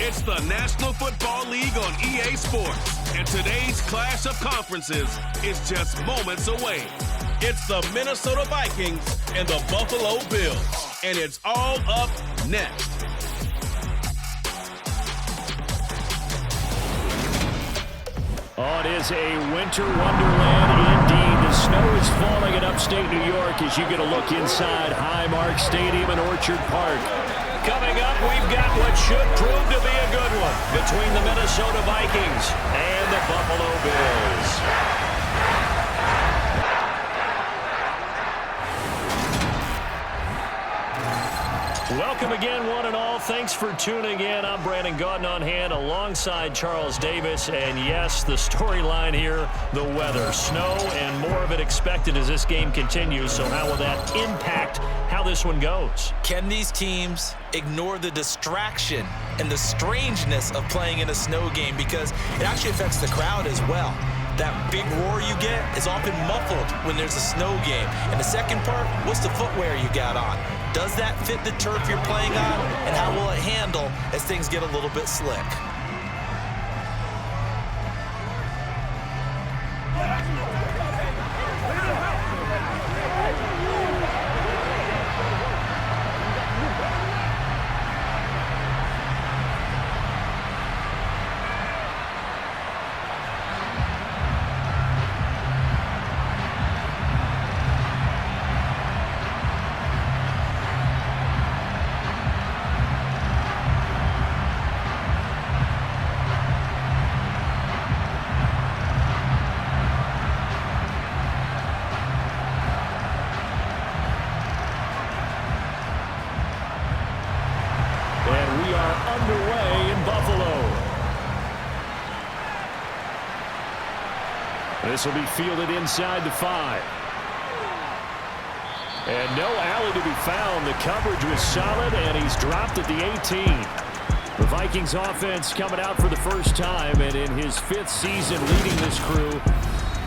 It's the National Football League on EA Sports, and today's clash of conferences is just moments away. It's the Minnesota Vikings and the Buffalo Bills, and it's all up next. Oh, it is a winter wonderland indeed. The snow is falling in upstate New York as you get a look inside Highmark Stadium in Orchard Park. Coming up, we've got what should prove to be a good one between the Minnesota Vikings and the Buffalo Bills. Welcome again, one and all. Thanks for tuning in. I'm Brandon Gaudin on hand alongside Charles Davis. And yes, the storyline here, the weather. Snow and more of it expected as this game continues. So how will that impact how this one goes? Can these teams ignore the distraction and the strangeness of playing in a snow game? Because it actually affects the crowd as well. That big roar you get is often muffled when there's a snow game. And the second part, what's the footwear you got on? Does that fit the turf you're playing on? And how will it handle as things get a little bit slick? This will be fielded inside the 5. And no alley to be found. The coverage was solid, and he's dropped at the 18. The Vikings offense coming out for the first time, and in his 5th season leading this crew,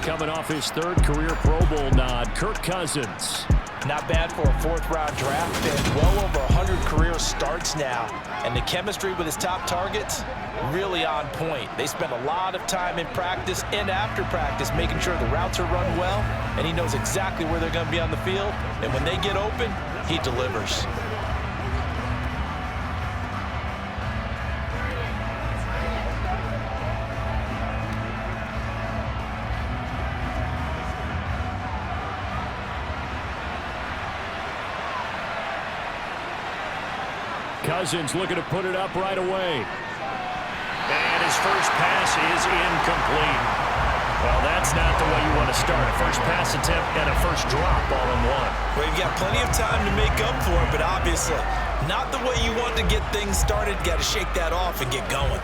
coming off his 3rd career Pro Bowl nod, Kirk Cousins. Not bad for a 4th-round draft pick. Well over 100 career starts now. And the chemistry with his top targets, really on point. They spend a lot of time in practice and after practice making sure the routes are run well, and he knows exactly where they're going to be on the field. And when they get open, he delivers. Cousins looking to put it up right away. And his first pass is incomplete. Well, that's not the way you want to start. A first pass attempt and a first drop all in one. Well, you've got plenty of time to make up for it, but obviously not the way you want to get things started. Got to shake that off and get going.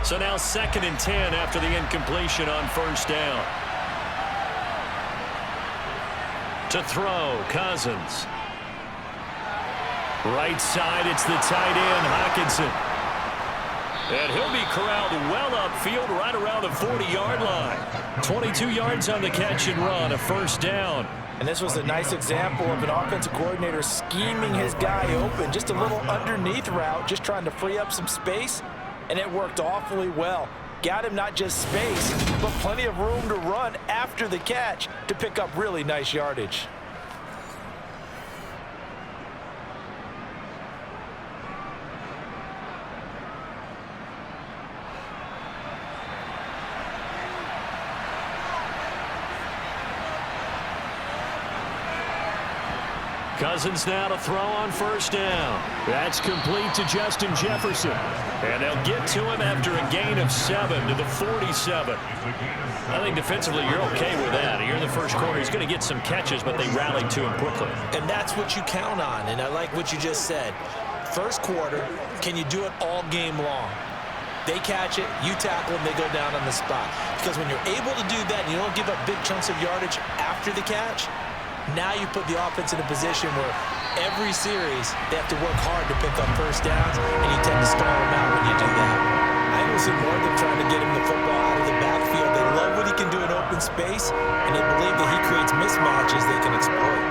So now 2nd and 10 after the incompletion on first down. To throw, Cousins. Right side, it's the tight end, Hockenson. And he'll be corralled well upfield right around the 40-yard line. 22 yards on the catch and run, a first down. And this was a nice example of an offensive coordinator scheming his guy open. Just a little underneath route, just trying to free up some space, and it worked awfully well. Got him not just space, but plenty of room to run after the catch to pick up really nice yardage. Cousins now to throw on first down. That's complete to Justin Jefferson. And they'll get to him after a gain of 7 to the 47. I think defensively you're okay with that. You're in the first quarter. He's going to get some catches, but they rallied to him quickly. And that's what you count on, and I like what you just said. First quarter, can you do it all game long? They catch it, you tackle them, they go down on the spot. Because when you're able to do that and you don't give up big chunks of yardage after the catch, now you put the offense in a position where every series they have to work hard to pick up first downs, and you tend to stall them out when you do that. I will see more of them trying to get him the football out of the backfield. They love what he can do in open space, and they believe that he creates mismatches they can exploit.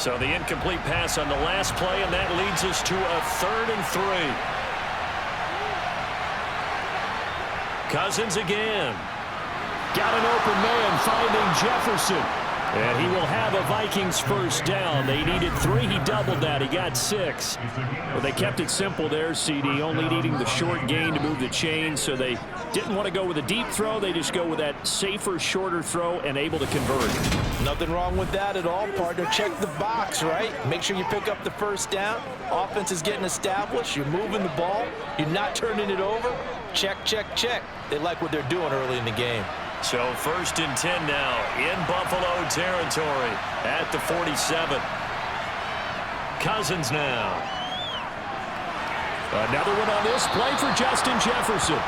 So the incomplete pass on the last play, and that leads us to a 3rd and 3. Cousins again. Got an open man finding Jefferson. And he will have a Vikings first down. They needed 3. He doubled that. He got 6. Well, they kept it simple there, CD, only needing the short gain to move the chain. So they didn't want to go with a deep throw. They just go with that safer, shorter throw and able to convert. Nothing wrong with that at all, partner. Check the box, right? Make sure you pick up the first down. Offense is getting established. You're moving the ball. You're not turning it over. Check, check, check. They like what they're doing early in the game. So 1st and 10 now in Buffalo territory at the 47. Cousins now. Another one on this play for Justin Jefferson.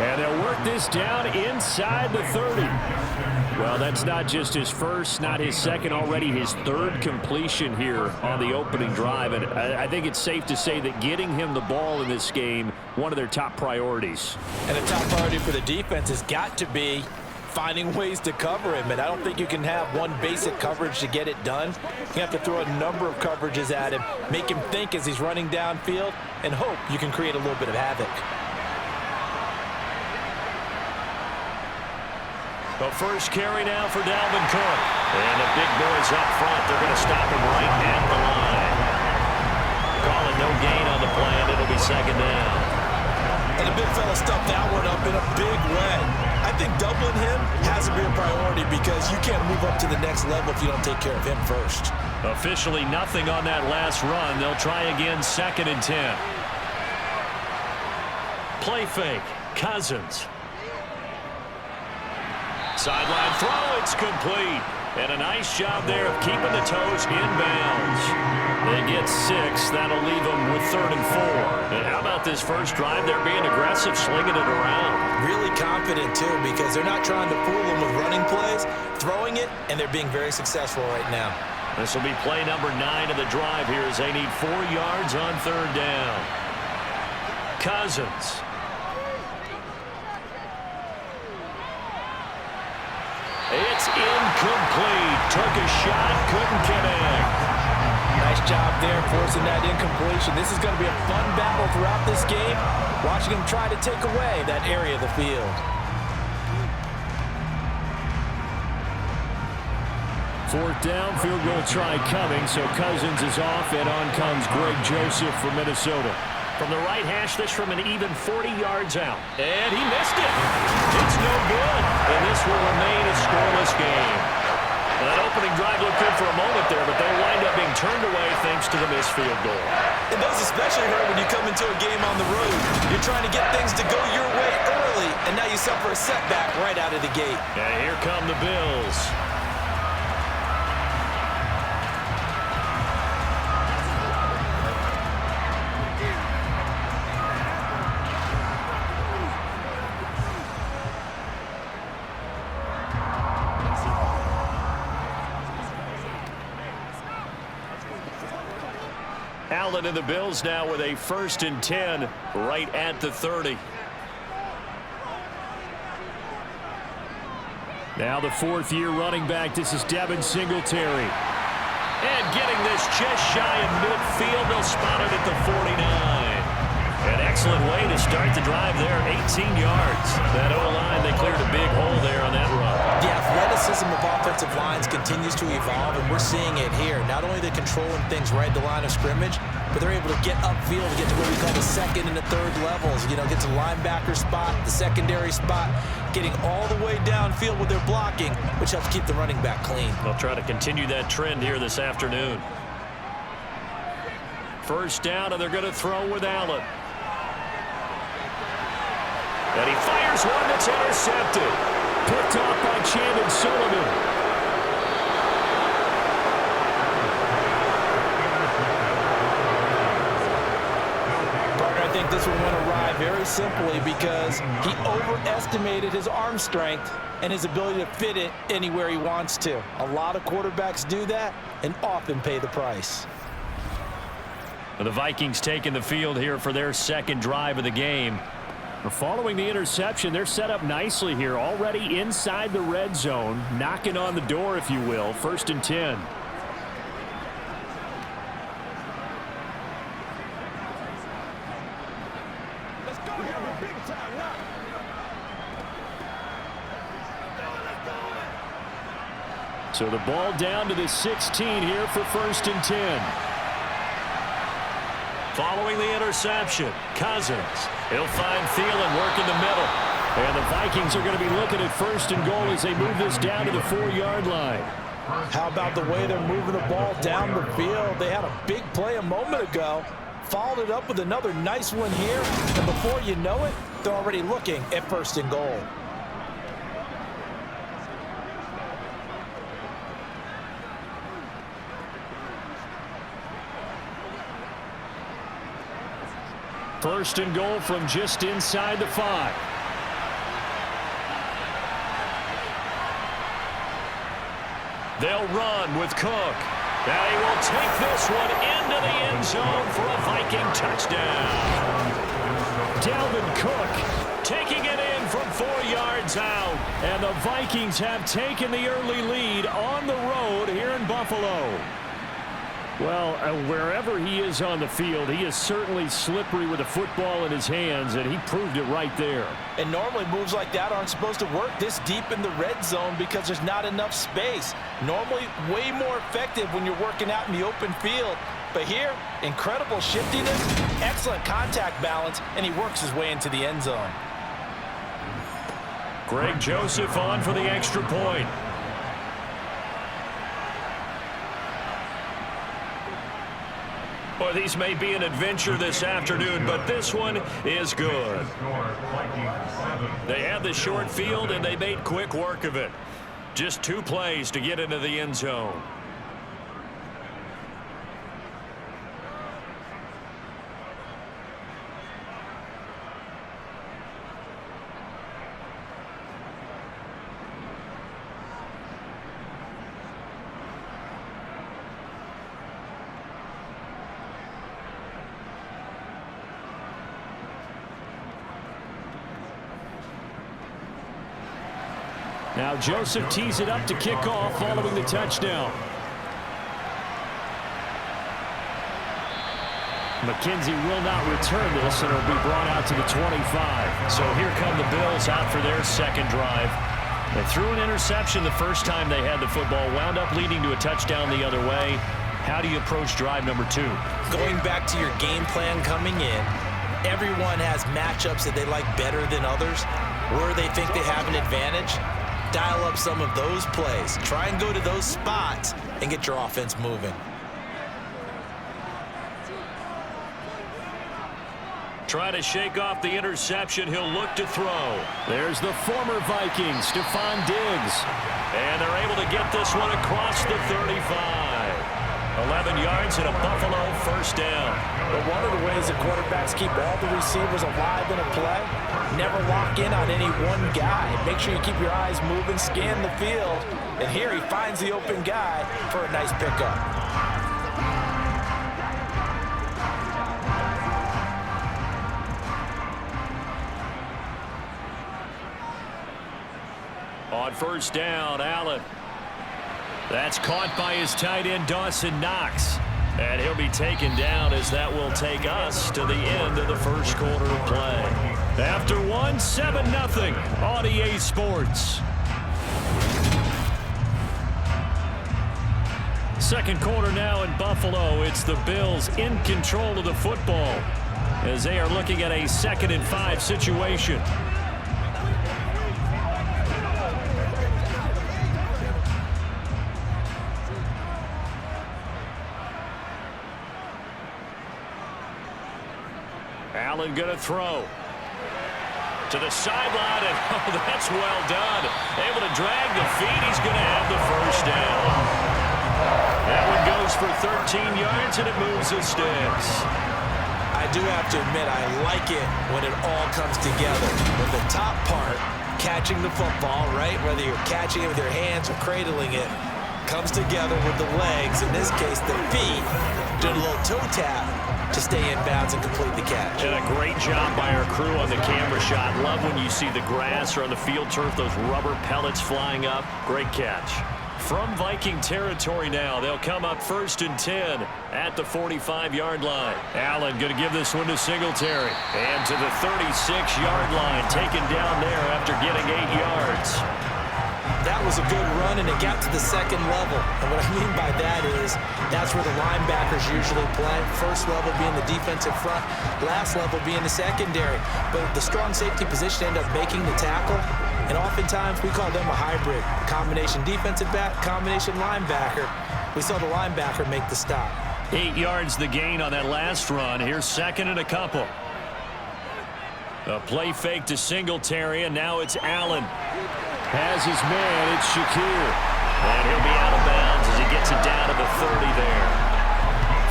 And they'll work this down inside the 30. Well, that's not just his first, not his second, already his 3rd completion here on the opening drive. And I think it's safe to say that getting him the ball in this game, one of their top priorities. And a top priority for the defense has got to be finding ways to cover him. And I don't think you can have one basic coverage to get it done. You have to throw a number of coverages at him, make him think as he's running downfield, and hope you can create a little bit of havoc. The first carry now for Dalvin Cook. And the big boys up front. They're going to stop him right at the line. Calling no gain on the play, and it'll be 2nd down. And the big fella stuffed that one up in a big way. I think doubling him has to be a priority because you can't move up to the next level if you don't take care of him first. Officially nothing on that last run. They'll try again 2nd and 10. Play fake. Cousins. Sideline throw. It's complete. And a nice job there of keeping the toes in bounds. They get 6. That'll leave them with 3rd and 4. And how about this first drive? They're being aggressive, slinging it around. Really confident, too, because they're not trying to fool them with running plays, throwing it, and they're being very successful right now. This will be play number 9 of the drive here as they need 4 yards on 3rd down. Cousins. It's incomplete. Took a shot, couldn't connect. Nice job there forcing that incompletion. This is going to be a fun battle throughout this game, watching him try to take away that area of the field. 4th down, field goal try coming, so Cousins is off, and on comes Greg Joseph from Minnesota. From the right hash, this from an even 40 yards out. And he missed it. It's no good. And this will remain a scoreless game. That opening drive looked good for a moment there, but they wind up being turned away thanks to the missed field goal. And those especially hurt when you come into a game on the road. You're trying to get things to go your way early, and now you suffer a setback right out of the gate. And here come the Bills. Allen and the Bills now with a 1st and 10 right at the 30. Now the 4th-year running back. This is Devin Singletary. And getting this just shy of midfield. They'll spot it at the 49. An excellent way to start the drive there. 18 yards. That O-line, they cleared a big hole there on that run. The athleticism of offensive lines continues to evolve, and we're seeing it here. Not only are they controlling things right at the line of scrimmage, but they're able to get upfield to get to what we call the 2nd and the 3rd levels. You know, get to the linebacker spot, the secondary spot, getting all the way downfield with their blocking, which helps keep the running back clean. They'll try to continue that trend here this afternoon. 1st down, and they're going to throw with Allen. And he fires one that's intercepted. Picked off by Chandon Sullivan. Partner, I think this one went awry very simply because he overestimated his arm strength and his ability to fit it anywhere he wants to. A lot of quarterbacks do that and often pay the price. The Vikings taking the field here for their 2nd drive of the game. Following the interception, they're set up nicely here, already inside the red zone, knocking on the door, if you will. 1st and 10. So the ball down to the 16 here for 1st and 10. Following the interception, Cousins. He'll find Thielen work in the middle. And the Vikings are going to be looking at 1st and goal as they move this down to the 4-yard line. How about the way they're moving the ball down the field? They had a big play a moment ago. Followed it up with another nice one here. And before you know it, they're already looking at 1st and goal. First and goal from just inside the 5. They'll run with Cook. Now he will take this one into the end zone for a Viking touchdown. Dalvin Cook taking it in from 4 yards out. And the Vikings have taken the early lead on the road here in Buffalo. Well, wherever he is on the field, he is certainly slippery with a football in his hands, and he proved it right there. And normally moves like that aren't supposed to work this deep in the red zone because there's not enough space. Normally way more effective when you're working out in the open field. But here, incredible shiftiness, excellent contact balance, and he works his way into the end zone. Greg Joseph on for the extra point. Well, these may be an adventure this afternoon, but this one is good. They had the short field, and they made quick work of it. Just 2 plays to get into the end zone. Now Joseph tees it up to kick off following the touchdown. McKenzie will not return this, and it'll be brought out to the 25. So here come the Bills out for their second drive. They threw an interception the first time they had the football, wound up leading to a touchdown the other way. How do you approach drive number 2? Going back to your game plan coming in, everyone has matchups that they like better than others, where they think they have an advantage. Dial up some of those plays. Try and go to those spots and get your offense moving. Try to shake off the interception. He'll look to throw. There's the former Viking, Stephon Diggs. And they're able to get this one across the 35. 11 yards and a Buffalo first down. But one of the ways that quarterbacks keep all the receivers alive in a play, never lock in on any one guy. Make sure you keep your eyes moving, scan the field. And here he finds the open guy for a nice pickup. On first down, Allen. That's caught by his tight end, Dawson Knox. And he'll be taken down as that will take us to the end of the first quarter of play. After 7-0 on EA Sports. Second quarter now in Buffalo. It's the Bills in control of the football as they are looking at a 2nd and 5 situation. Allen going to throw to the sideline, and oh, that's well done. Able to drag the feet. He's going to have the first down. That one goes for 13 yards, and it moves the sticks. I do have to admit, I like it when it all comes together. When the top part, catching the football, right, whether you're catching it with your hands or cradling it, comes together with the legs, in this case the feet, doing a little toe tap to stay in bounds and complete the catch. And a great job by our crew on the camera shot. Love when you see the grass or on the field turf, those rubber pellets flying up. Great catch. From Viking territory now, they'll come up 1st and 10 at the 45-yard line. Allen going to give this one to Singletary. And to the 36-yard line, taken down there after getting 8 yards. That was a good run, and it got to the second level. And what I mean by that is that's where the linebackers usually play. First level being the defensive front, last level being the secondary. But the strong safety position ended up making the tackle, and oftentimes we call them a hybrid. Combination defensive back, combination linebacker. We saw the linebacker make the stop. 8 yards the gain on that last run. Here's second and a couple. A play fake to Singletary, and now it's Allen. Has his man, it's Shakir. And he'll be out of bounds as he gets it down to the 30 there.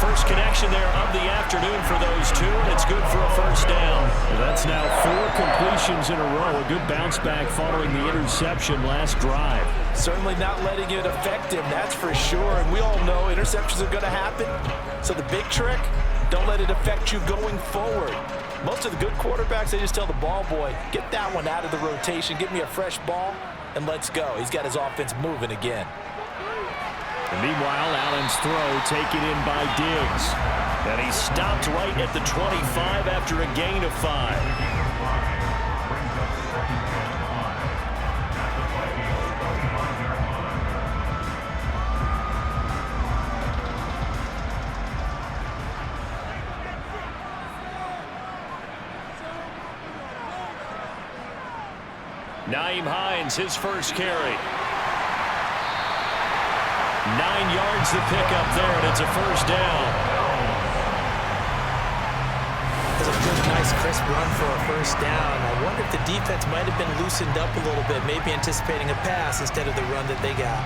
First connection there of the afternoon for those two, and it's good for a first down. Well, that's now 4 completions in a row. A good bounce back following the interception last drive. Certainly not letting it affect him, that's for sure. And we all know interceptions are going to happen. So the big trick, don't let it affect you going forward. Most of the good quarterbacks, they just tell the ball boy, get that one out of the rotation, give me a fresh ball, and let's go. He's got his offense moving again. And meanwhile, Allen's throw taken in by Diggs. And he stopped right at the 25 after a gain of 5. Nyheim Hines, his first carry. 9 yards the pickup there, and it's a first down. That's a good, nice, crisp run for a first down. I wonder if the defense might have been loosened up a little bit, maybe anticipating a pass instead of the run that they got.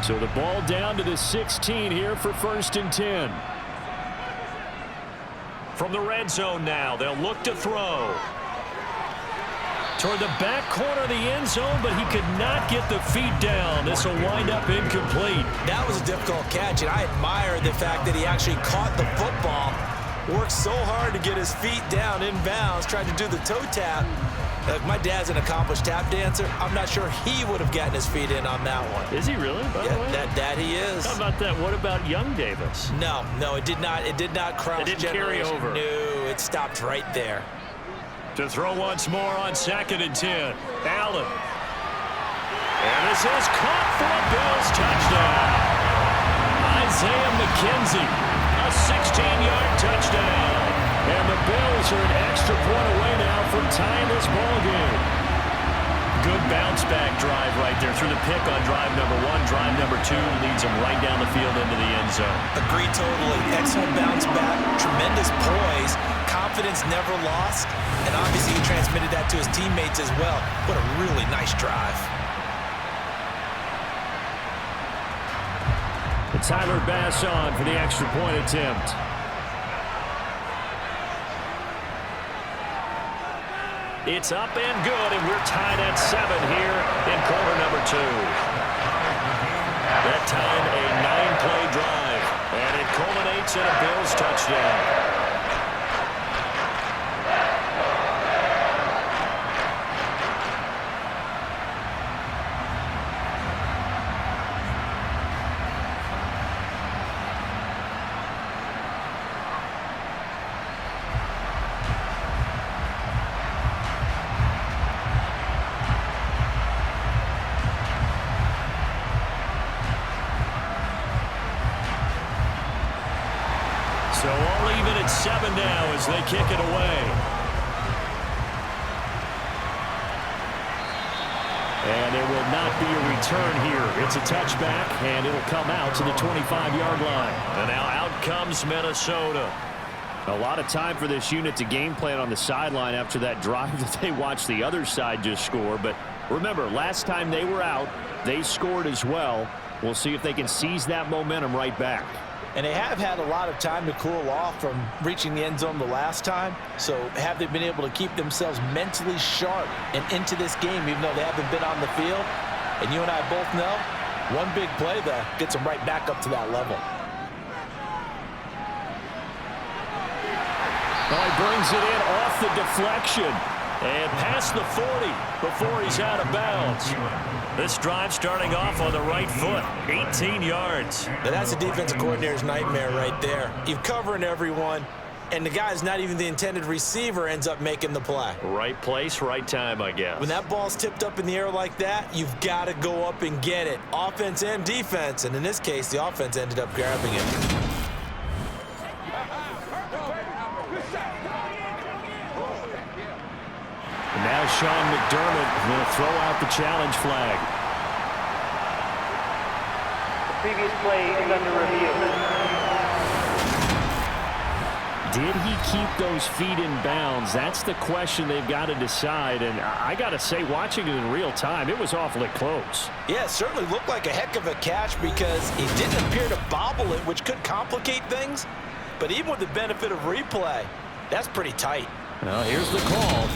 So the ball down to the 16 here for 1st and 10. From the red zone now, they'll look to throw. Toward the back corner of the end zone, but he could not get the feet down. This will wind up incomplete. That was a difficult catch, and I admire the fact that he actually caught the football, worked so hard to get his feet down inbounds, tried to do the toe tap. My dad's an accomplished tap dancer. I'm not sure he would have gotten his feet in on that one. Is he really? By the way? That he is. How about that? What about young Davis? No, it did not. It did not cross. It didn't carry over. No, it stopped right there. To throw once more on 2nd and 10. Allen. And this is caught for a Bills touchdown. Isaiah McKenzie, a 16-yard touchdown. And the Bills are an extra point away now from tying this ball game. Good bounce back drive right there through the pick on drive number 1. Drive number 2 leads them right down the field into the end zone. Agree totally. Excellent bounce back. Tremendous poise. Confidence never lost. And obviously he transmitted that to his teammates as well. What a really nice drive. And Tyler Bass on for the extra point attempt. It's up and good, and we're tied at 7 here in quarter number 2. That time a 9-play drive, and it culminates in a Bills touchdown. So all even at 7 now as they kick it away. And there will not be a return here. It's a touchback, and it'll come out to the 25-yard line. And now out comes Minnesota. A lot of time for this unit to game plan on the sideline after that drive that they watched the other side just score. But remember, last time they were out, they scored as well. We'll see if they can seize that momentum right back. And they have had a lot of time to cool off from reaching the end zone the last time. So have they been able to keep themselves mentally sharp and into this game, even though they haven't been on the field? And you and I both know, one big play, though, gets them right back up to that level. Well, he brings it in off the deflection and past the 40 before he's out of bounds. This drive starting off on the right foot, 18 yards. Now that's a defensive coordinator's nightmare right there. You're covering everyone, and the guy's not even the intended receiver ends up making the play. Right place, right time, I guess. When that ball's tipped up in the air like that, you've got to go up and get it. Offense and defense, and in this case, the offense ended up grabbing it. And now Sean McDermott will throw out the challenge flag. The previous play is under review. Did he keep those feet in bounds? That's the question they've got to decide. And I got to say, watching it in real time, it was awfully close. Yeah, it certainly looked like a heck of a catch because he didn't appear to bobble it, which could complicate things. But even with the benefit of replay, that's pretty tight. Well, here's the call.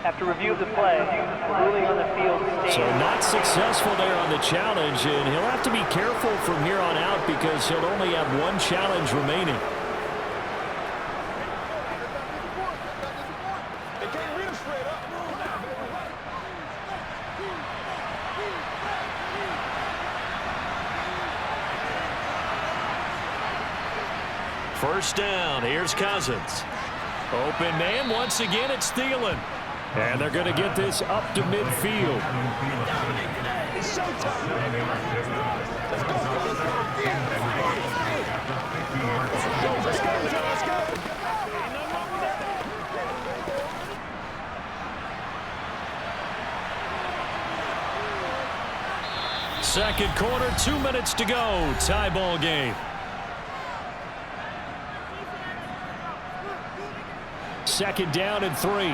After review of the play, the ruling on the field stands. So not successful there on the challenge, and he'll have to be careful from here on out because he'll only have one challenge remaining. First down, here's Cousins. Open man, once again it's Thielen. And they're going to get this up to midfield. Second quarter, 2 minutes to go. Tie ball game. Second down and 3.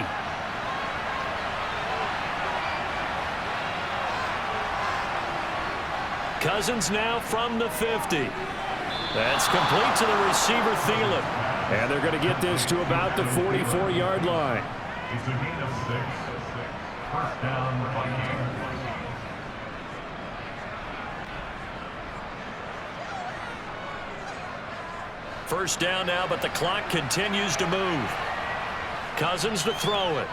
Cousins now from the 50. That's complete to the receiver, Thielen. And they're going to get this to about the 44-yard line. It's a gain of 6. First down, Vikings. First down now, but the clock continues to move. Cousins to throw it.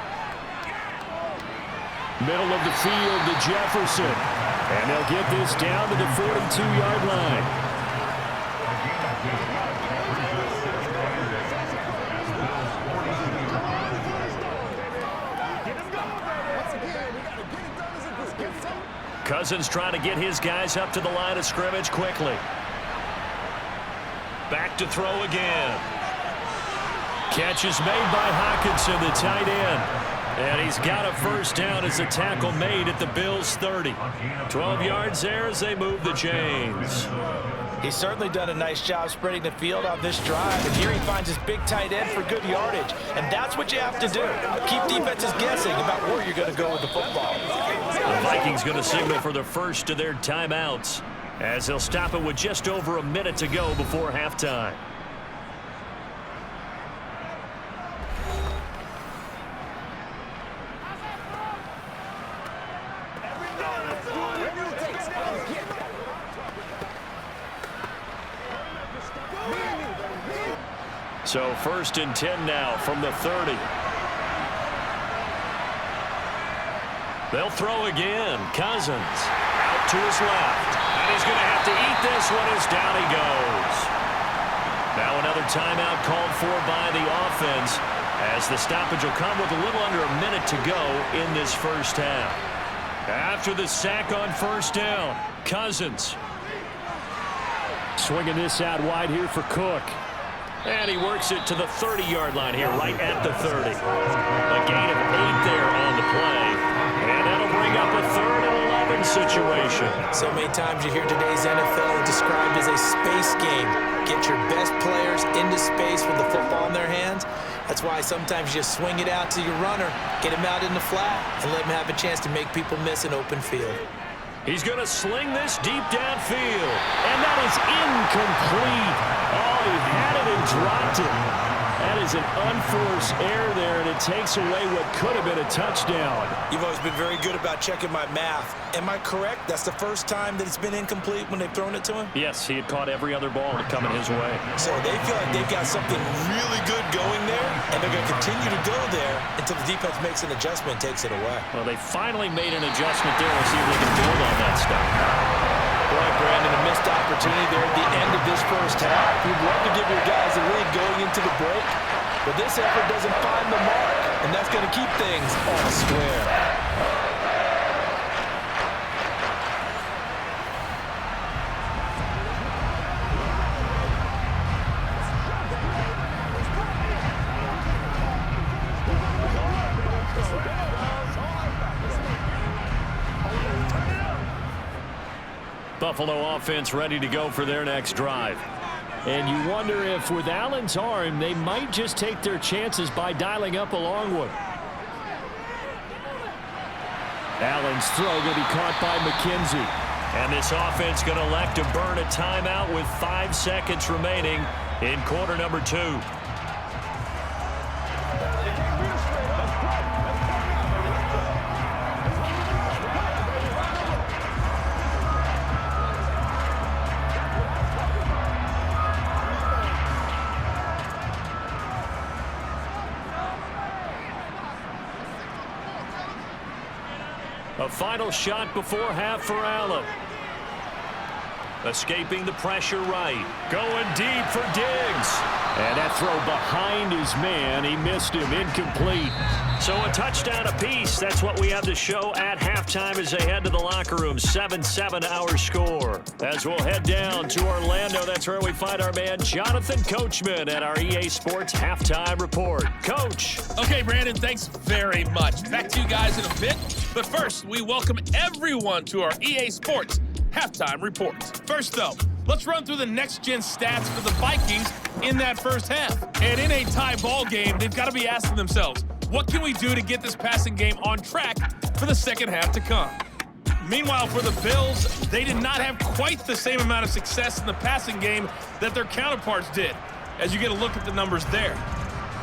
Middle of the field to Jefferson. And they'll get this down to the 42-yard line. Cousins trying to get his guys up to the line of scrimmage quickly. Back to throw again. Catch is made by Hockenson, the tight end. And he's got a first down as a tackle made at the Bills' 30. 12 yards there as they move the chains. He's certainly done a nice job spreading the field on this drive. And here he finds his big tight end for good yardage. And that's what you have to do. Keep defenses guessing about where you're going to go with the football. The Vikings going to signal for the first of their timeouts as they'll stop it with just over a minute to go before halftime. So first and 10 now from the 30. They'll throw again. Cousins out to his left. And he's going to have to eat this one as down he goes. Now another timeout called for by the offense as the stoppage will come with a little under a minute to go in this first half. After the sack on first down, Cousins. Swinging this out wide here for Cook. And he works it to the 30-yard line here, right at the 30. A gain of 8 there on the play. And that'll bring up a 3rd and 11 situation. So many times you hear today's NFL described as a space game. Get your best players into space with the football in their hands. That's why sometimes you swing it out to your runner, get him out in the flat, and let him have a chance to make people miss an open field. He's going to sling this deep downfield. And that is incomplete. Oh, he had it and dropped it. That is an unforced error there, and it takes away what could have been a touchdown. You've always been very good about checking my math. Am I correct? That's the first time that it's been incomplete when they've thrown it to him? Yes, he had caught every other ball coming his way. So they feel like they've got something really good going there, and they're going to continue to go there until the defense makes an adjustment and takes it away. Well, they finally made an adjustment there. We'll see if they can build on that stuff. Boy, Brandon, a missed opportunity there at the end of this first half. You'd love to give your guys a lead going into the break, but this effort doesn't find the mark, and that's going to keep things all square. Buffalo offense ready to go for their next drive. And you wonder if with Allen's arm, they might just take their chances by dialing up a long one. Allen's throw going to be caught by McKenzie. And this offense going to elect to burn a timeout with 5 seconds remaining in quarter number 2. A final shot before half for Allen. Escaping the pressure right. Going deep for Diggs. And that throw behind his man. He missed him. Incomplete. So a touchdown apiece. That's what we have to show at halftime as they head to the locker room. 7-7 our score. As we'll head down to Orlando, that's where we find our man Jonathan Coachman at our EA Sports Halftime Report. Coach. Okay, Brandon, thanks very much. Back to you guys in a bit. But first, we welcome everyone to our EA Sports Halftime Report. First, though, let's run through the next-gen stats for the Vikings in that first half. And in a tie ball game, they've got to be asking themselves, what can we do to get this passing game on track for the second half to come? Meanwhile, for the Bills, they did not have quite the same amount of success in the passing game that their counterparts did, as you get a look at the numbers there.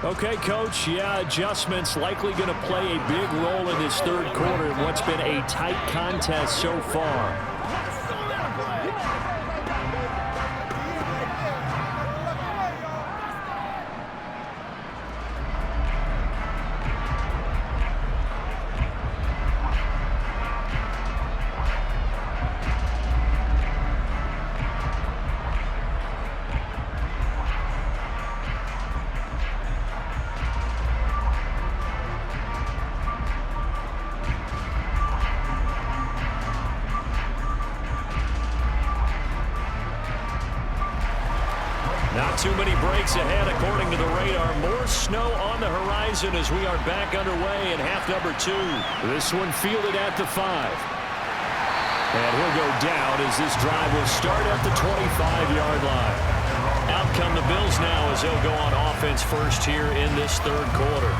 Okay, Coach, adjustments likely going to play a big role in this third quarter in what's been a tight contest so far. Not too many breaks ahead according to the radar. More snow on the horizon as we are back underway in half number 2. This one fielded at the 5. And he'll go down as this drive will start at the 25-yard line. Out come the Bills now as they'll go on offense first here in this third quarter.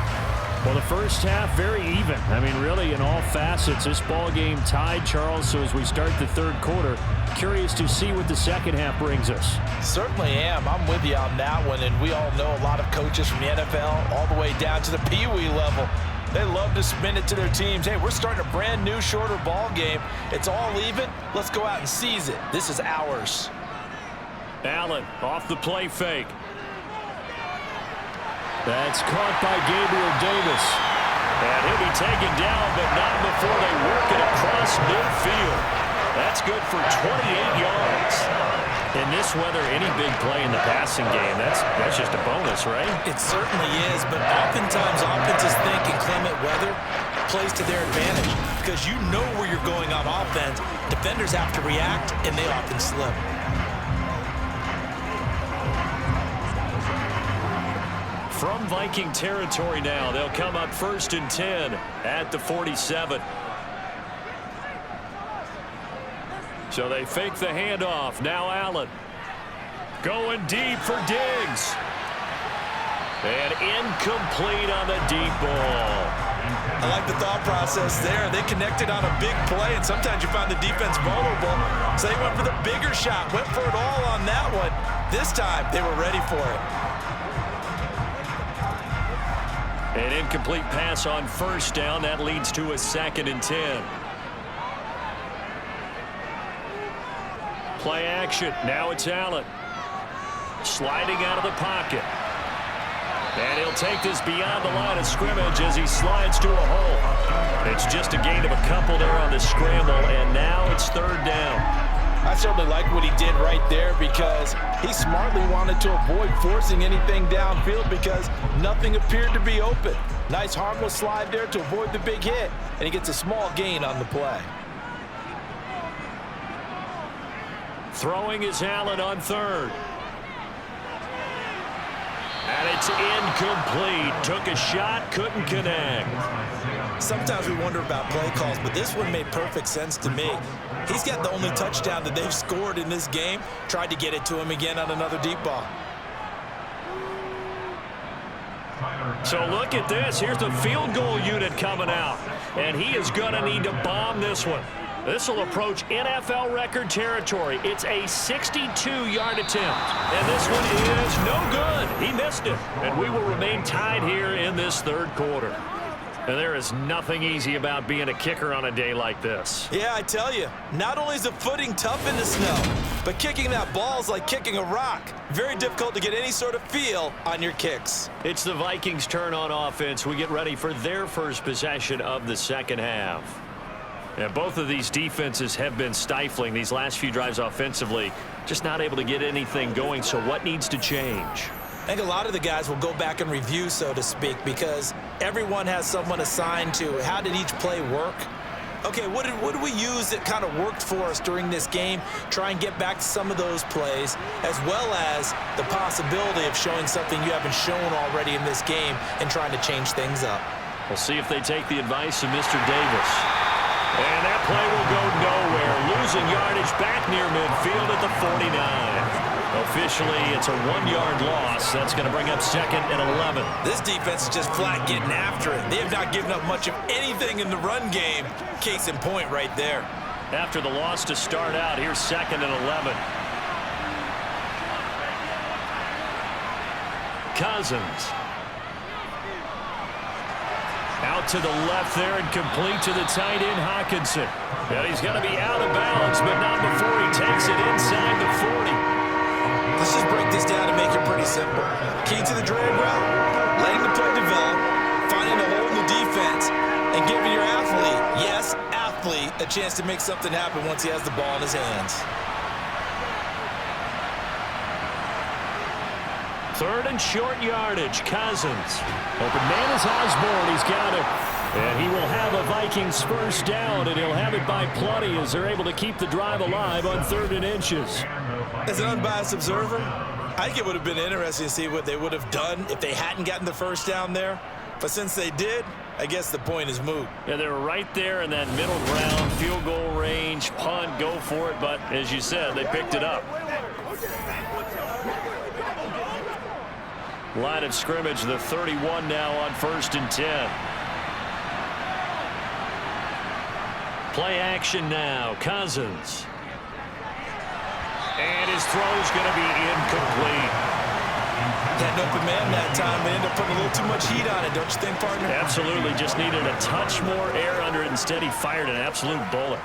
Well, the first half, very even. I mean, really, in all facets, this ball game tied, Charles. So as we start the third quarter, curious to see what the second half brings us. Certainly am. I'm with you on that one, and we all know a lot of coaches from the NFL all the way down to the Pee Wee level. They love to spin it to their teams. Hey, we're starting a brand new, shorter ball game. It's all even. Let's go out and seize it. This is ours. Allen off the play fake. That's caught by Gabriel Davis. And he'll be taken down, but not before they work it across midfield. That's good for 28 yards. In this weather, any big play in the passing game, that's just a bonus, right? It certainly is, but oftentimes offenses think inclement weather plays to their advantage because you know where you're going on offense. Defenders have to react, and they often slip. From Viking territory now, they'll come up 1st and 10 at the 47. So they fake the handoff. Now Allen going deep for Diggs. And incomplete on the deep ball. I like the thought process there. They connected on a big play, and sometimes you find the defense vulnerable. So they went for the bigger shot, went for it all on that one. This time, they were ready for it. An incomplete pass on first down. That leads to a 2nd and 10. Play action. Now it's Allen. Sliding out of the pocket. And he'll take this beyond the line of scrimmage as he slides to a hole. It's just a gain of a couple there on the scramble, and now it's 3rd down. I certainly like what he did right there because he smartly wanted to avoid forcing anything downfield because nothing appeared to be open. Nice harmless slide there to avoid the big hit, and he gets a small gain on the play. Throwing is Allen on 3rd. And it's incomplete. Took a shot, couldn't connect. Sometimes we wonder about play calls, but this one made perfect sense to me. He's got the only touchdown that they've scored in this game. Tried to get it to him again on another deep ball. So look at this. Here's the field goal unit coming out. And he is going to need to bomb this one. This will approach NFL record territory. It's a 62-yard attempt. And this one is no good. He missed it. And we will remain tied here in this 3rd quarter. And there is nothing easy about being a kicker on a day like this. Yeah, I tell you, not only is the footing tough in the snow, but kicking that ball is like kicking a rock. Very difficult to get any sort of feel on your kicks. It's the Vikings' turn on offense. We get ready for their first possession of the 2nd half. And both of these defenses have been stifling these last few drives offensively. Just not able to get anything going, so what needs to change? I think a lot of the guys will go back and review, so to speak, because everyone has someone assigned to how did each play work. Okay, what did we use that kind of worked for us during this game? Try and get back to some of those plays, as well as the possibility of showing something you haven't shown already in this game and trying to change things up. We'll see if they take the advice of Mr. Davis. And that play will go nowhere. Losing yardage back near midfield at the 49. Officially, it's a 1-yard loss. That's going to bring up 2nd and 11. This defense is just flat getting after it. They have not given up much of anything in the run game. Case in point right there. After the loss to start out, here's 2nd and 11. Cousins. Out to the left there and complete to the tight end, Hockenson. And he's going to be out of bounds, but not before he takes it inside the 40. Let's just break this down and make it pretty simple. Key to the drag route, letting the play develop, finding a hole in the defense, and giving your athlete, yes, athlete, a chance to make something happen once he has the ball in his hands. 3rd and short yardage, Cousins. Open man is Osborne. He's got it. And he will have a Vikings first down, and he'll have it by plenty as they're able to keep the drive alive on 3rd and inches. As an unbiased observer, I think it would have been interesting to see what they would have done if they hadn't gotten the first down there. But since they did, I guess the point is moot. Yeah, they were right there in that middle ground, field goal range, punt, go for it. But as you said, they picked it up. Line of scrimmage, the 31 now on 1st and 10. Play action now, Cousins. And his throw's going to be incomplete. Had an open man that time. They ended up putting a little too much heat on it, don't you think, partner? Absolutely. Just needed a touch more air under it. Instead, he fired an absolute bullet.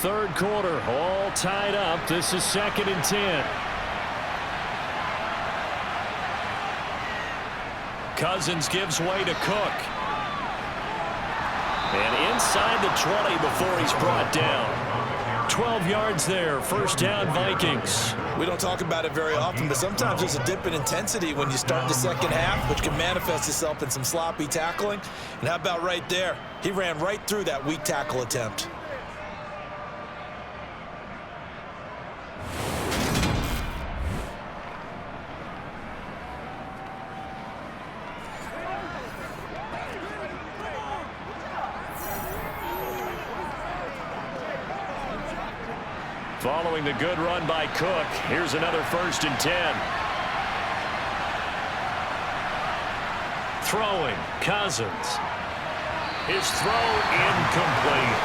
Third quarter, all tied up. This is 2nd and 10. Cousins gives way to Cook. And inside the 20 before he's brought down. 12 yards there, first down Vikings. We don't talk about it very often, but sometimes there's a dip in intensity when you start the second half, which can manifest itself in some sloppy tackling. And how about right there? He ran right through that weak tackle attempt. Following the good run by Cook, here's another 1st and 10. Throwing, Cousins. His throw incomplete.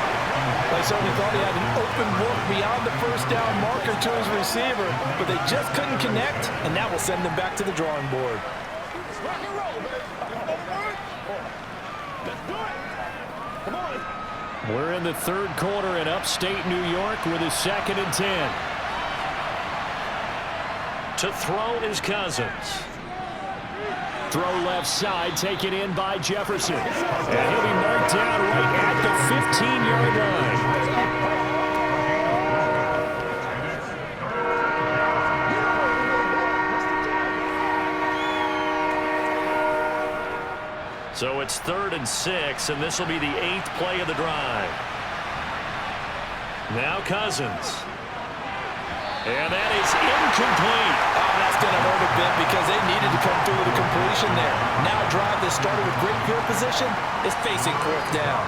They certainly thought he had an open look beyond the first down marker to his receiver, but they just couldn't connect, and that will send them back to the drawing board. We're in the third quarter in upstate New York with a 2nd and 10. To throw is Cousins. Throw left side, taken in by Jefferson. And he'll be marked down right at the 15-yard line. So it's 3rd and 6, and this will be the 8th play of the drive. Now Cousins. And that is incomplete. Oh, that's going to hurt a bit because they needed to come through with a completion there. Now a drive that started with great field position is facing 4th down.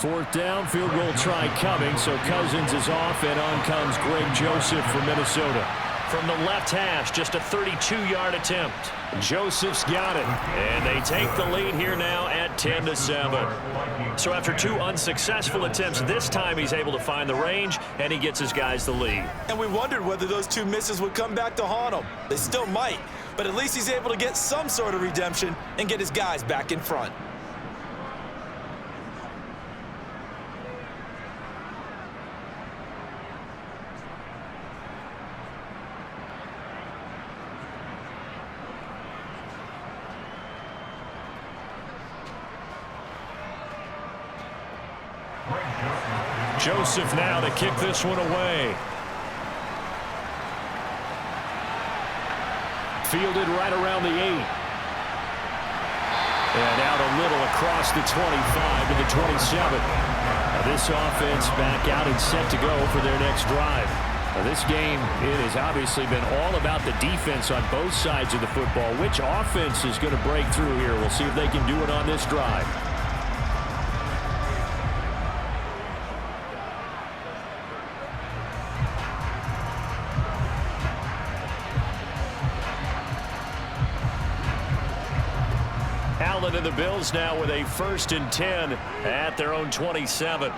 Fourth down, field goal try coming, so Cousins is off, and on comes Greg Joseph from Minnesota. From the left hash, just a 32-yard attempt. Joseph's got it, and they take the lead here now at 10-7. So after 2 unsuccessful attempts, this time he's able to find the range, and he gets his guys the lead. And we wondered whether those 2 misses would come back to haunt him. They still might, but at least he's able to get some sort of redemption and get his guys back in front. Joseph now to kick this one away. Fielded right around the 8. And out a little across the 25 to the 27. Now this offense back out and set to go for their next drive. Now this game, it has obviously been all about the defense on both sides of the football. Which offense is going to break through here? We'll see if they can do it on this drive. Allen and the Bills now with a 1st and 10 at their own 27.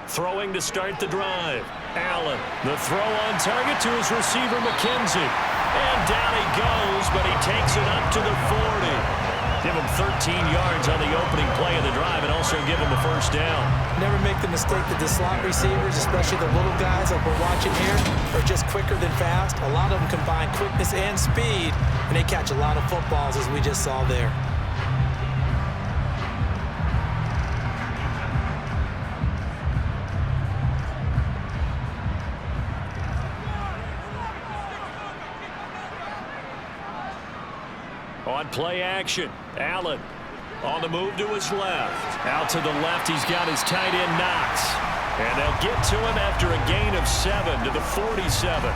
Throwing to start the drive. Allen, the throw on target to his receiver, McKenzie. And down he goes, but he takes it up to the 40. Give him 13 yards on the opening play of the drive and also give him the 1st down. Never make the mistake that the slot receivers, especially the little guys like we're watching here, are just quicker than fast. A lot of them combine quickness and speed, and they catch a lot of footballs as we just saw there. On play action, Allen on the move to his left. Out to the left, he's got his tight end Knox. And they'll get to him after a gain of 7 to the 47.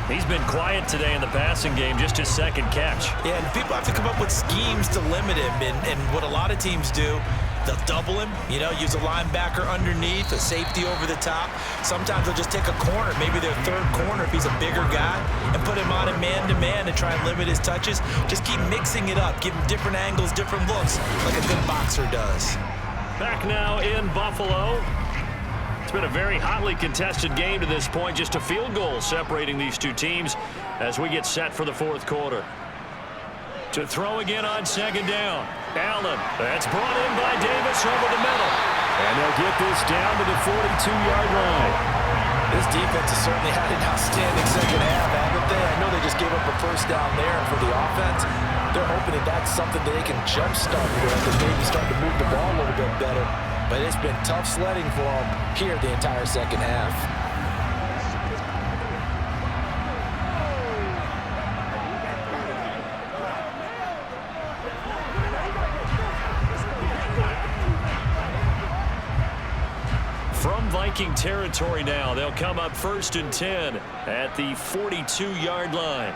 He's been quiet today in the passing game, just his 2nd catch. Yeah, and people have to come up with schemes to limit him. And what a lot of teams do, they'll double him, use a linebacker underneath, a safety over the top. Sometimes they'll just take a corner, maybe their 3rd corner if he's a bigger guy, and put him on a man-to-man and try and limit his touches. Just keep mixing it up, give him different angles, different looks, like a good boxer does. Back now in Buffalo. It's been a very hotly contested game to this point, just a field goal separating these 2 teams as we get set for the 4th quarter. To throw again on 2nd down. Allen, that's brought in by Davis over the middle. And they'll get this down to the 42-yard line. This defense has certainly had an outstanding 2nd half, haven't they? I know they just gave up a 1st down there, and for the offense, they're hoping that that's something that they can jumpstart with and maybe start to move the ball a little bit better. But it's been tough sledding for them here the entire 2nd half. From Viking territory now, they'll come up 1st and 10 at the 42-yard line.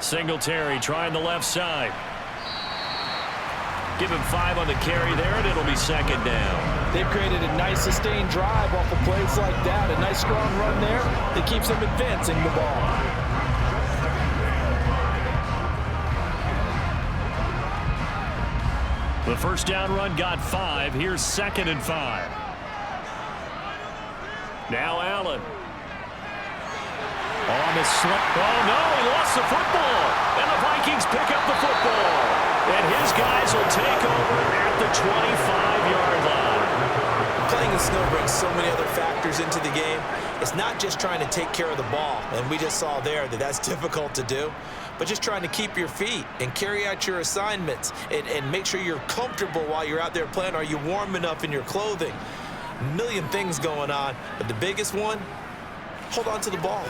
Singletary trying the left side. Give him 5 on the carry there, and it'll be 2nd down. They've created a nice sustained drive off of plays like that. A nice strong run there that keeps them advancing the ball. The first down run got 5. Here's 2nd and 5. Now Allen. On the slip. Oh, no, he lost the football. And the Vikings pick up the football. And his guys will take over at the 25-yard line. Playing in snow brings so many other factors into the game. It's not just trying to take care of the ball, and we just saw there that that's difficult to do, but just trying to keep your feet and carry out your assignments and make sure you're comfortable while you're out there playing. Are you warm enough in your clothing? A million things going on, but the biggest one, hold on to the ball.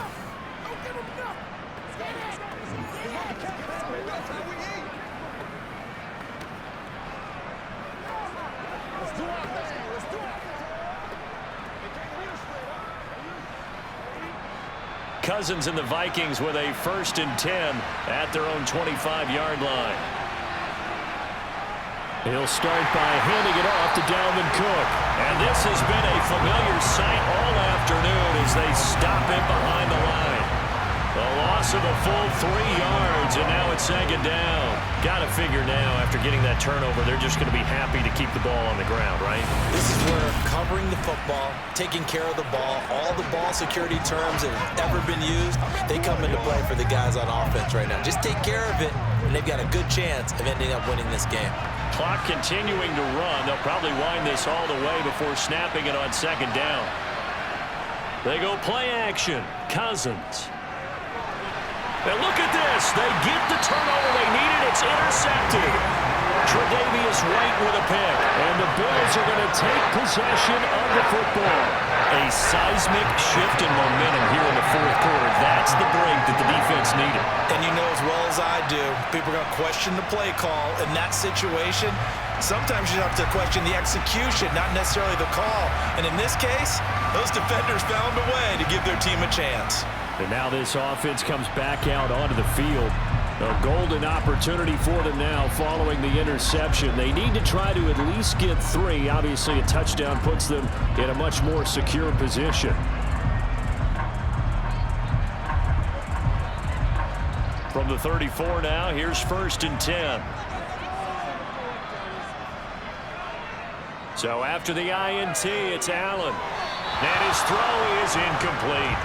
Cousins and the Vikings with a 1st and 10 at their own 25-yard line. He'll start by handing it off to Dalvin Cook. And this has been a familiar sight all afternoon as they stop him behind the line. The loss of a full 3 yards, and now it's 2nd down. Got to figure now, after getting that turnover, they're just going to be happy to keep the ball on the ground, right? This is where covering the football, taking care of the ball, all the ball security terms that have ever been used, they come into play for the guys on offense right now. Just take care of it, and they've got a good chance of ending up winning this game. Clock continuing to run. They'll probably wind this all the way before snapping it on 2nd down. They go play action. Cousins. And look at this. They get the turnover they needed. It's intercepted. Tre'Davious White with a pick. And the Bills are going to take possession of the football. A seismic shift in momentum here in the 4th quarter. That's the break that the defense needed. And you know as well as I do, people are going to question the play call in that situation. Sometimes you have to question the execution, not necessarily the call. And in this case, those defenders found a way to give their team a chance. And now this offense comes back out onto the field. A golden opportunity for them now following the interception. They need to try to at least get 3. Obviously, a touchdown puts them in a much more secure position. From the 34 now, here's 1st and 10. So after the INT, it's Allen. And his throw is incomplete.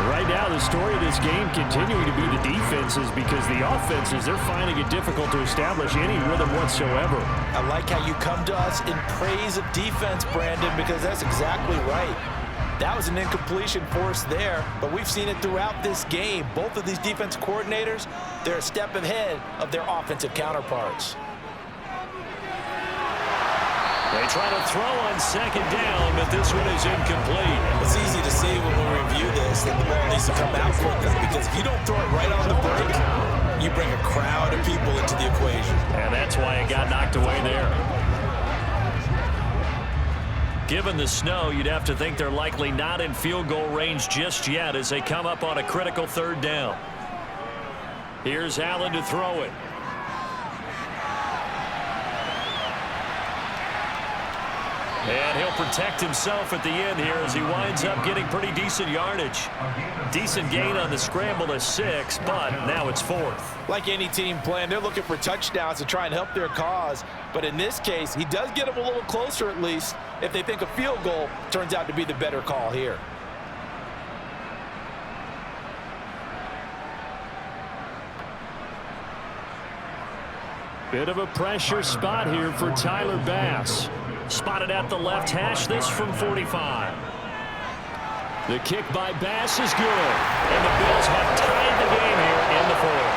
Right now, the story of this game continuing to be the defenses, because the offenses, they're finding it difficult to establish any rhythm whatsoever. I like how you come to us in praise of defense, Brandon, because that's exactly right. That was an incompletion forced there, but we've seen it throughout this game. Both of these defense coordinators, they're a step ahead of their offensive counterparts. They try to throw on 2nd down, but this one is incomplete. It's easy to see when we review this that the ball needs to come out quickly, because if you don't throw it right on the break, you bring a crowd of people into the equation. And that's why it got knocked away there. Given the snow, you'd have to think they're likely not in field goal range just yet as they come up on a critical 3rd down. Here's Allen to throw it. And he'll protect himself at the end here as he winds up getting pretty decent yardage. Decent gain on the scramble to 6, but now it's 4th. Like any team playing, they're looking for touchdowns to try and help their cause. But in this case, he does get them a little closer at least if they think a field goal turns out to be the better call here. Bit of a pressure spot here for Tyler Bass. Spotted at the left hash, this from 45. The kick by Bass is good. And the Bills have tied the game here in the 4th.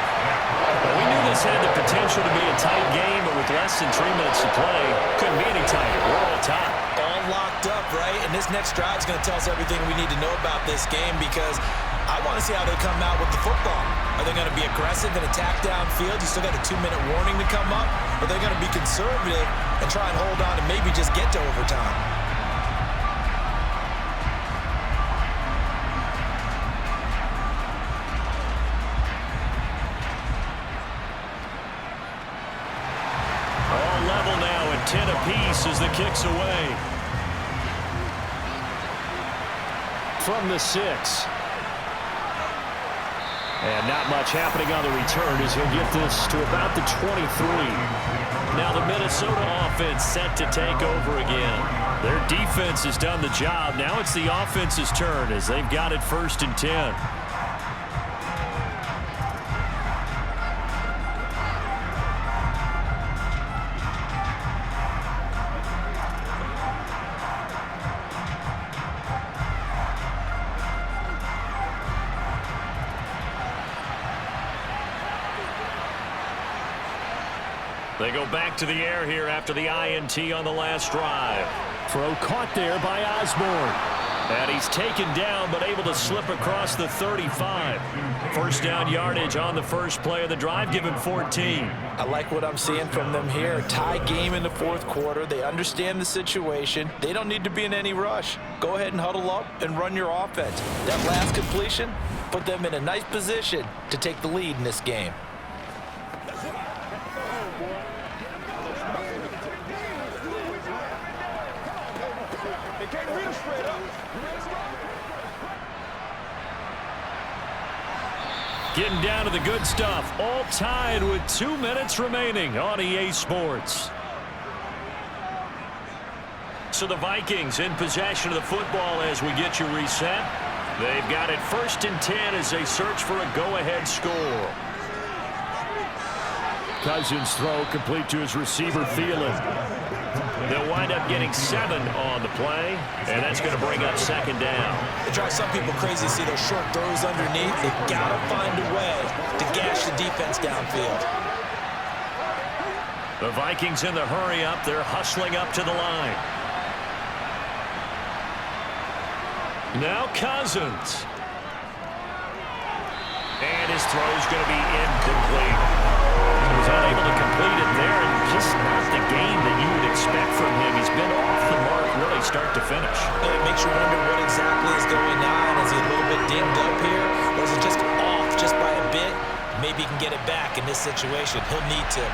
Well, we knew this had the potential to be a tight game, but with less than 3 minutes to play, couldn't be any tighter. We're all tied. All locked up, right? And this next drive is going to tell us everything we need to know about this game, because I want to see how they come out with the football. Are they going to be aggressive and attack downfield? You still got a 2-minute warning to come up? Or are they going to be conservative and try and hold on and maybe just get to overtime? All level now at 10 apiece as the kick's away. From the 6. And not much happening on the return as he'll get this to about the 23. Now the Minnesota offense set to take over again. Their defense has done the job. Now it's the offense's turn as they've got it 1st and 10. They go back to the air here after the INT on the last drive. Throw caught there by Osborne. And he's taken down but able to slip across the 35. 1st down yardage on the first play of the drive, give him 14. I like what I'm seeing from them here. Tie game in the 4th quarter. They understand the situation. They don't need to be in any rush. Go ahead and huddle up and run your offense. That last completion put them in a nice position to take the lead in this game. Getting down to the good stuff. All tied with 2 minutes remaining on EA Sports. So the Vikings in possession of the football as we get you reset. They've got it 1st and 10 as they search for a go-ahead score. Cousins throw complete to his receiver Thielen. They'll wind up getting 7 on the play, and that's going to bring up 2nd down. It drives some people crazy to see those short throws underneath. They've got to find a way to gash the defense downfield. The Vikings in the hurry up. They're hustling up to the line. Now Cousins. And his throw's going to be incomplete. He was unable to complete it there, and just not the game that you would expect from him. He's been off the mark really start to finish. It makes you wonder what exactly is going on. Is he a little bit dinged up here, or is it just off just by a bit? Maybe he can get it back in this situation. He'll need to.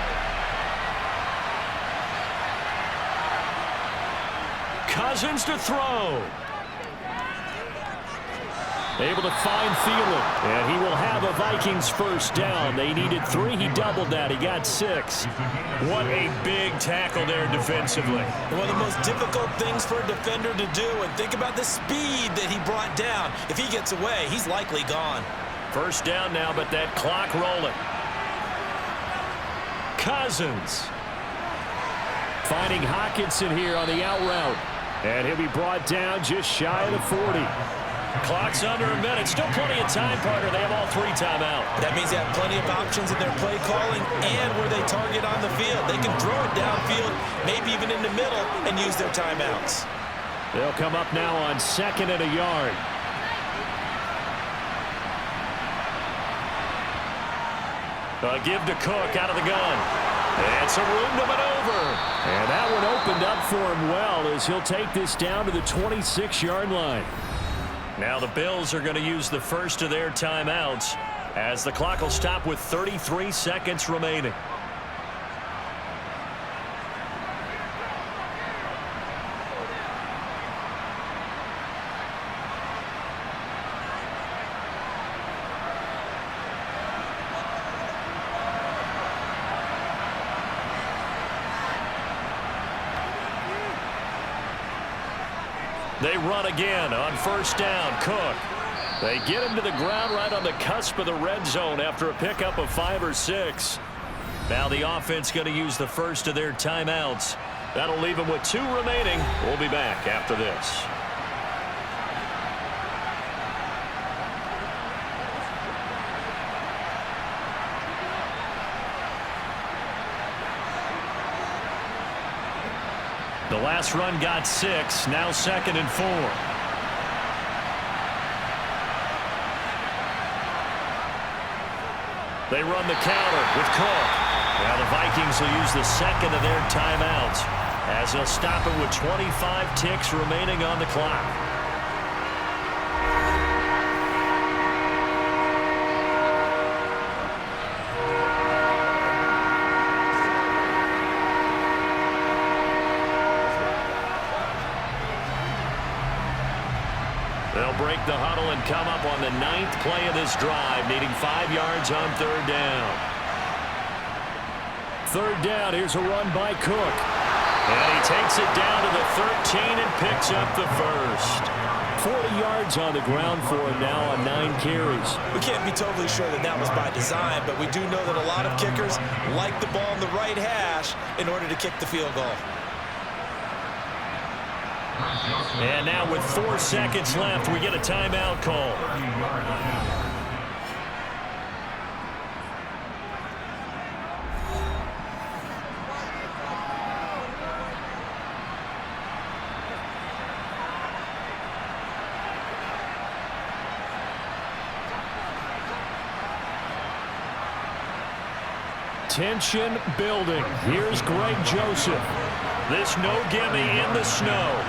Cousins to throw. Able to find Thielen, and he will have a Vikings 1st down. They needed 3. He doubled that. He got 6. What a big tackle there defensively. One of the most difficult things for a defender to do, and think about the speed that he brought down. If he gets away, he's likely gone. 1st down now, but that clock rolling. Cousins. Finding Hawkinson here on the out route. And he'll be brought down just shy of the 40. Clock's under a minute. Still plenty of time, partner. They have all 3 timeout. That means they have plenty of options in their play calling and where they target on the field. They can throw it downfield, maybe even in the middle, and use their timeouts. They'll come up now on 2nd and a yard. A give to Cook out of the gun. And some room to maneuver. And that one opened up for him well as he'll take this down to the 26-yard line. Now the Bills are going to use the 1st of their timeouts as the clock will stop with 33 seconds remaining. They run again on 1st down. Cook. They get him to the ground right on the cusp of the red zone after a pickup of 5 or 6. Now the offense going to use the 1st of their timeouts. That'll leave them with 2 remaining. We'll be back after this. The last run got 6. Now 2nd and 4. They run the counter with Cook. Now the Vikings will use the 2nd of their timeouts as they'll stop it with 25 ticks remaining on the clock. They'll break the huddle and come up on the 9th play of this drive, needing 5 yards on 3rd down. third down. Here's a run by Cook. And he takes it down to the 13 and picks up the first. 40 yards on the ground for him now on 9 carries. We can't be totally sure that that was by design, but we do know that a lot of kickers like the ball in the right hash in order to kick the field goal. And now with 4 seconds left, we get a timeout call. Tension building. Here's Greg Joseph. This no gimme in the snow.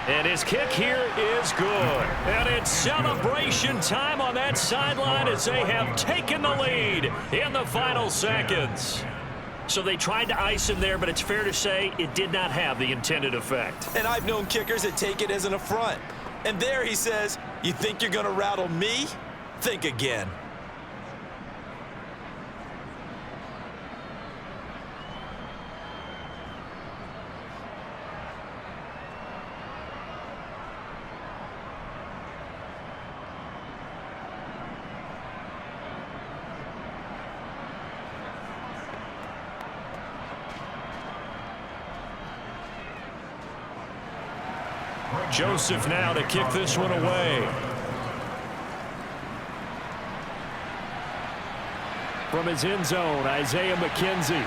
And his kick here is good. And it's celebration time on that sideline as they have taken the lead in the final seconds. So they tried to ice him there, but it's fair to say it did not have the intended effect. And I've known kickers that take it as an affront. And there he says, you think you're going to rattle me? Think again. Joseph now to kick this one away. From his end zone, Isaiah McKenzie.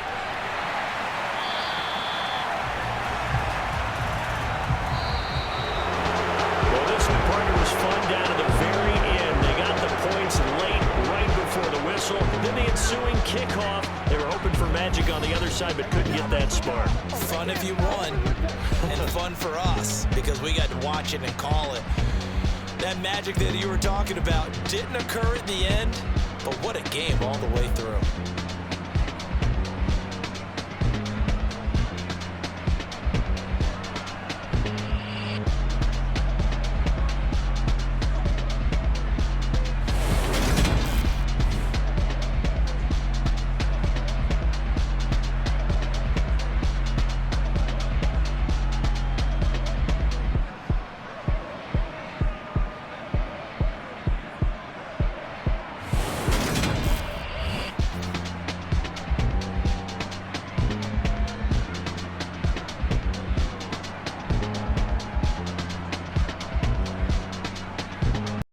Well, this one, partner, was fun down to the very end. They got the points late, right before the whistle. Then the ensuing kickoff. They were hoping for magic on the other side, but couldn't get that spark. Fun if you won, and fun for us because we got to watch it and call it. That magic that you were talking about didn't occur at the end, but what a game all the way through.